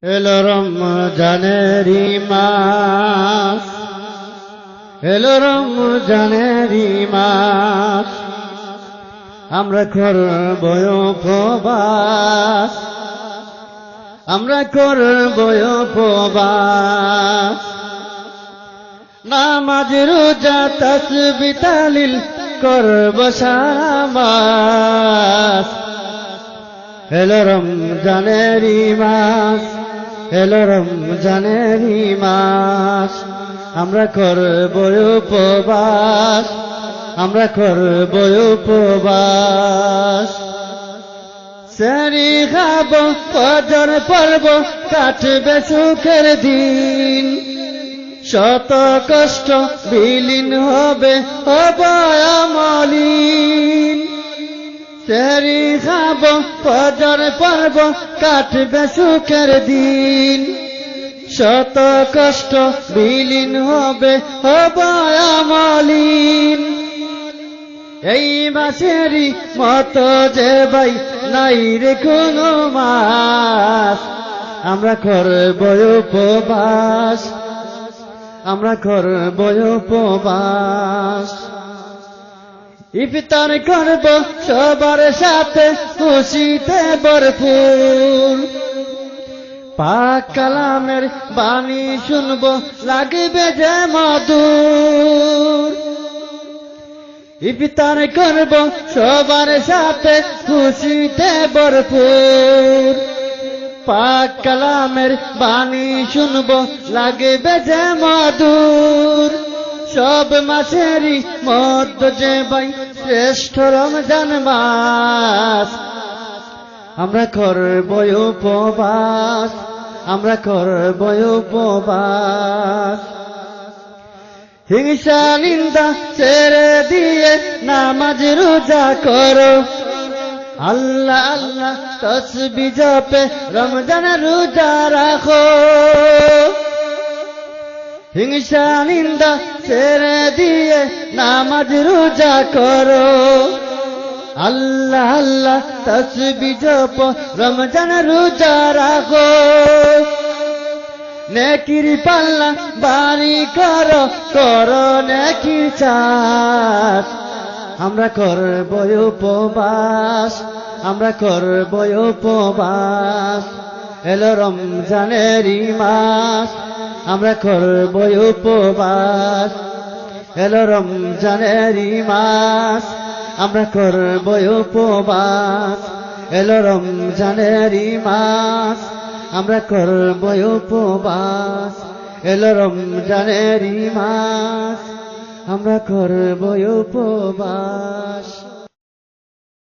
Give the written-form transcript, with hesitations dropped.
এলো রমজানেরই মাস, এলো রমজানেরই মাস, আমরা করব উপবাস, আমরা করব উপবাস। নামাজ রোজা তাসবিহ তাহলিল করব সারা মাস। এলো রমজানেরই মাস, এলো রমজানেরই মাস, আমরা করব উপবাস, আমরা করব উপবাস। সেহরি খাব, ফজর পড়ব, কাটবে সুখের দিন, শত কষ্ট বিলীন হবে অবয়মলিন। সেহরি খাব, ফজর পড়ব, কাটবে সুখের দিন, শত কষ্ট বিলীন হবে অবয়মলিন। এই মাসেরই মতো যে ভাই নাই রে কোনো মাস, আমরা করব উপবাস, আমরা করব উপবাস। ইফতার করব সবার সাথে খুশিতে ভরপুর, পাক কালামের বাণী শুনব লাগবে যে মধুর। ইফতার করব সবার সাথে খুশিতে ভরপুর, পাক কালামের বাণী শুনব লাগবে যে মধুর। সব মাসেরই মধ্যে যে ভাই শ্রেষ্ঠ রমজান মাস, আমরা করব উপবাস, আমরা করব উপবাস। হিংসা নিন্দা ছেড়ে দিয়ে নামাজ রোজা করো, আল্লাহ আল্লাহ তাসবিহ জপে রমজান রোজা রাখো। হিংসা নিন্দা ছেড়ে দিয়ে নামাজ রোজা করো, আল্লাহ আল্লাহ তাসবিহ জপ রমজান রোজা রাখো। নেকির পাল্লা বাড়ি করো, করো নেকির চাষ, আমরা করব উপবাস, আমরা করব উপবাস। এলো রমজানেরই মাস, আমরা করব উপবাস। এলো রমজানেরই মাস, আমরা করব উপবাস। এলো রমজানেরই মাস, আমরা করব উপবাস। এলো রমজানেরই মাস, আমরা করব উপবাস।